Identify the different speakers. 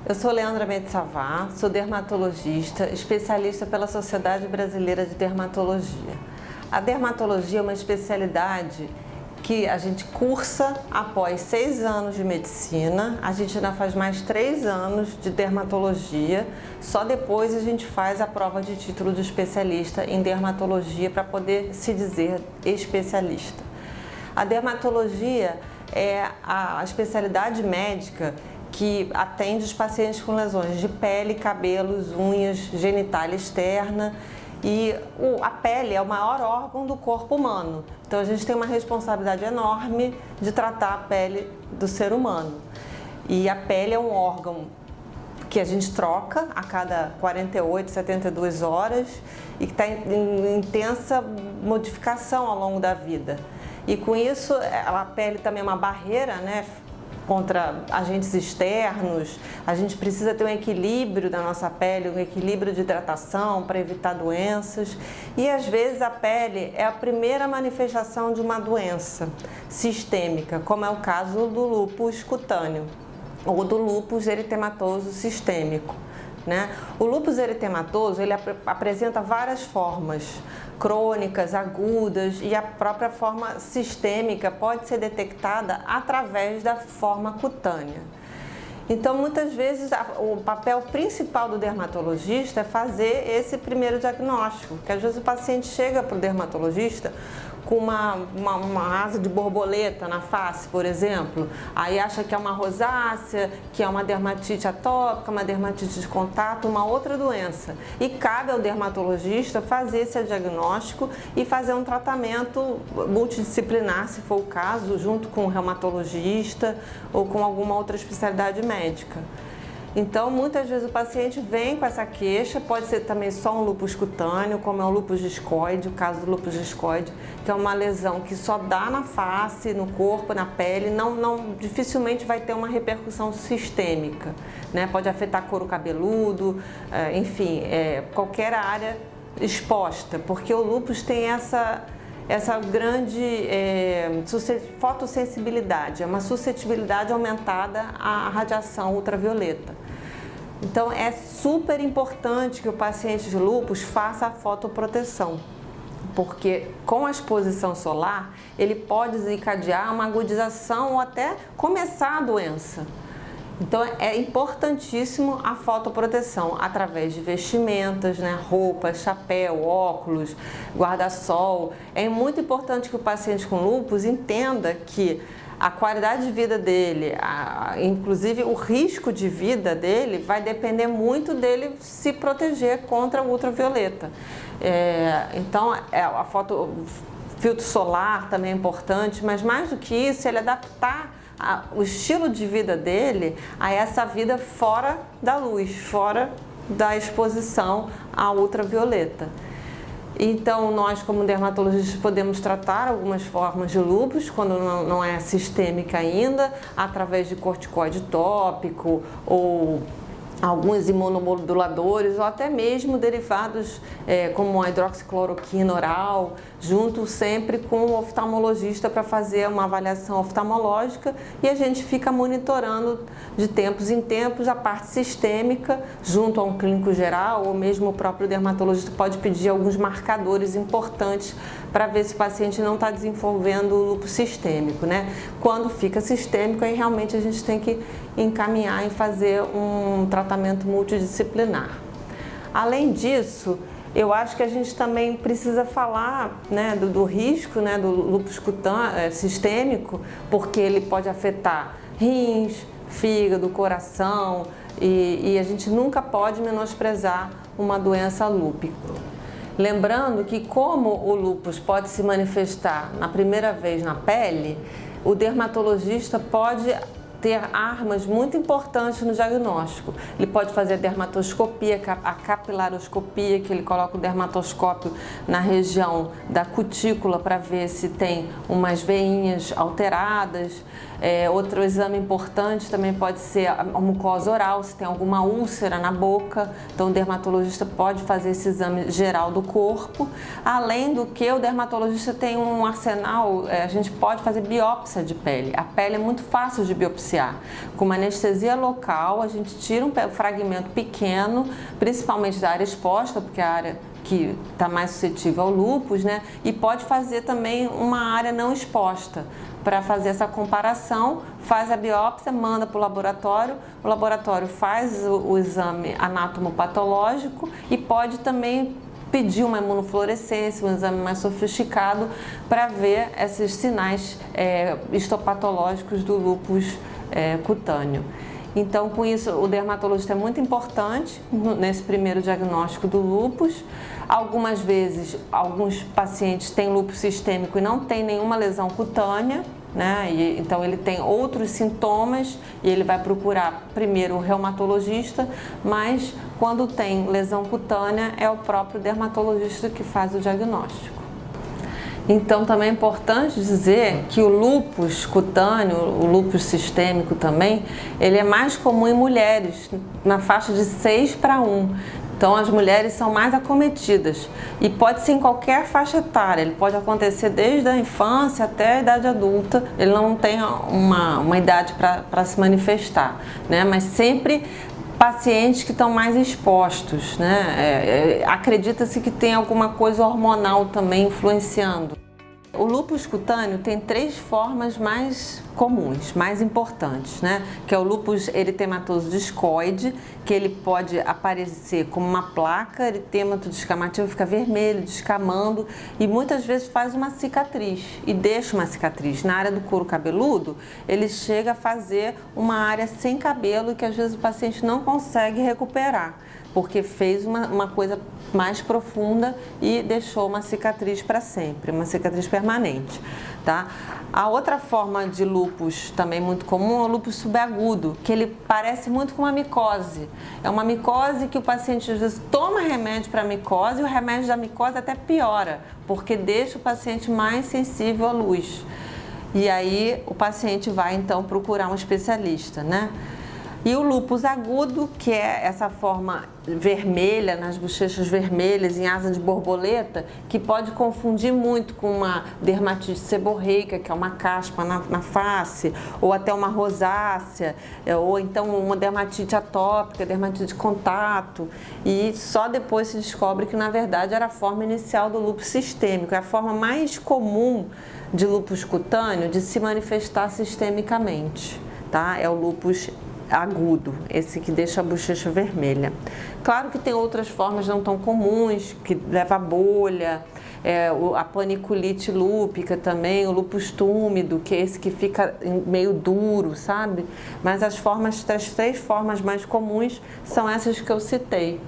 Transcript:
Speaker 1: Eu sou Leandra Metsavá, sou dermatologista, especialista pela Sociedade Brasileira de Dermatologia. A dermatologia é uma especialidade que a gente cursa após 6 anos de medicina, a gente ainda faz mais 3 anos de dermatologia, só depois a gente faz a prova de título de especialista em dermatologia para poder se dizer especialista. A dermatologia é a especialidade médica que atende os pacientes com lesões de pele, cabelos, unhas, genitália externa, e a pele é o maior órgão do corpo humano. Então a gente tem uma responsabilidade enorme de tratar a pele do ser humano. E a pele é um órgão que a gente troca a cada 48, 72 horas e que está em intensa modificação ao longo da vida. E com isso, a pele também é uma barreira, né, contra agentes externos. A gente precisa ter um equilíbrio da nossa pele, um equilíbrio de hidratação para evitar doenças. E às vezes a pele é a primeira manifestação de uma doença sistêmica, como é o caso do lúpus cutâneo ou do lúpus eritematoso sistêmico, né? O lúpus eritematoso, ele apresenta várias formas crônicas, agudas, e a própria forma sistêmica pode ser detectada através da forma cutânea. Então, muitas vezes, o papel principal do dermatologista é fazer esse primeiro diagnóstico, porque às vezes o paciente chega para o dermatologista com uma asa de borboleta na face, por exemplo, aí acha que é uma rosácea, que é uma dermatite atópica, uma dermatite de contato, uma outra doença. E cabe ao dermatologista fazer esse diagnóstico e fazer um tratamento multidisciplinar, se for o caso, junto com o reumatologista ou com alguma outra especialidade médica. Então, muitas vezes o paciente vem com essa queixa, pode ser também só um lúpus cutâneo, como é o lúpus discoide, o caso do lúpus discoide, que é uma lesão que só dá na face, no corpo, na pele, dificilmente vai ter uma repercussão sistêmica, né? Pode afetar couro cabeludo, enfim, qualquer área exposta, porque o lúpus tem essa grande fotossensibilidade, é uma suscetibilidade aumentada à radiação ultravioleta. Então é super importante que o paciente de lúpus faça a fotoproteção, porque com a exposição solar ele pode desencadear uma agudização ou até começar a doença. Então é importantíssimo a fotoproteção através de vestimentas, né, roupas, chapéu, óculos, guarda-sol. É muito importante que o paciente com lúpus entenda que a qualidade de vida dele, inclusive o risco de vida dele, vai depender muito dele se proteger contra o ultravioleta. Então filtro solar também é importante, mas mais do que isso, ele adaptar o estilo de vida dele a essa vida fora da luz, fora da exposição à ultravioleta. Então, nós como dermatologistas podemos tratar algumas formas de lúpus, quando não é sistêmica ainda, através de corticoide tópico ou alguns imunomoduladores ou até mesmo derivados como a hidroxicloroquina oral, junto sempre com o oftalmologista para fazer uma avaliação oftalmológica, e a gente fica monitorando de tempos em tempos a parte sistêmica junto a um clínico geral, ou mesmo o próprio dermatologista pode pedir alguns marcadores importantes para ver se o paciente não está desenvolvendo o lúpus sistêmico, né? Quando fica sistêmico, aí realmente a gente tem que encaminhar e fazer um tratamento multidisciplinar. Além disso, eu acho que a gente também precisa falar, né, do risco, né, do lúpus cutâneo sistêmico, porque ele pode afetar rins, fígado, coração, e a gente nunca pode menosprezar uma doença lúpica. Lembrando que como o lúpus pode se manifestar na primeira vez na pele, o dermatologista pode ter armas muito importantes no diagnóstico. Ele pode fazer a dermatoscopia, a capilaroscopia, que ele coloca o dermatoscópio na região da cutícula para ver se tem umas veinhas alteradas. Outro exame importante também pode ser a mucosa oral, se tem alguma úlcera na boca. Então o dermatologista pode fazer esse exame geral do corpo. Além do que o dermatologista tem um arsenal, a gente pode fazer biópsia de pele. A pele é muito fácil de biopsiar. iniciar. Com uma anestesia local, a gente tira um fragmento pequeno, principalmente da área exposta, porque é a área que está mais suscetível ao lúpus, né? E pode fazer também uma área não exposta, para fazer essa comparação, faz a biópsia, manda para o laboratório faz o exame anatomopatológico e pode também pedir uma imunofluorescência, um exame mais sofisticado para ver esses sinais histopatológicos do lúpus cutâneo. Então, com isso, o dermatologista é muito importante nesse primeiro diagnóstico do lúpus. Algumas vezes, alguns pacientes têm lúpus sistêmico e não tem nenhuma lesão cutânea, né? Então, ele tem outros sintomas e ele vai procurar primeiro o reumatologista, mas quando tem lesão cutânea, é o próprio dermatologista que faz o diagnóstico. Então, também é importante dizer que o lúpus cutâneo, o lúpus sistêmico também, ele é mais comum em mulheres, na faixa de 6:1. Então, as mulheres são mais acometidas e pode ser em qualquer faixa etária, ele pode acontecer desde a infância até a idade adulta, ele não tem uma idade para se manifestar, né? Mas sempre pacientes que estão mais expostos, né? Acredita-se que tem alguma coisa hormonal também influenciando. O lúpus cutâneo tem 3 formas mais comuns, mais importantes, né? Que é o lúpus eritematoso discoide, que ele pode aparecer como uma placa, eritemato descamativo, fica vermelho, descamando e muitas vezes faz uma cicatriz e deixa uma cicatriz. Na área do couro cabeludo, ele chega a fazer uma área sem cabelo que às vezes o paciente não consegue recuperar, porque fez uma coisa mais profunda e deixou uma cicatriz para sempre, uma cicatriz permanente, tá? A outra forma de lúpus também muito comum é o lúpus subagudo, que ele parece muito com uma micose. É uma micose que o paciente às vezes toma remédio para micose e o remédio da micose até piora, porque deixa o paciente mais sensível à luz. E aí o paciente vai então procurar um especialista, né? E o lúpus agudo, que é essa forma vermelha, nas bochechas vermelhas, em asa de borboleta, que pode confundir muito com uma dermatite seborreica, que é uma caspa na face, ou até uma rosácea, ou então uma dermatite atópica, dermatite de contato. E só depois se descobre que, na verdade, era a forma inicial do lúpus sistêmico. É a forma mais comum de lúpus cutâneo de se manifestar sistemicamente, tá? É o lúpus agudo, esse que deixa a bochecha vermelha. Claro que tem outras formas não tão comuns, que leva a bolha, a paniculite lúpica também, o lúpus túmido, que é esse que fica meio duro, sabe? Mas as 3 formas mais comuns são essas que eu citei.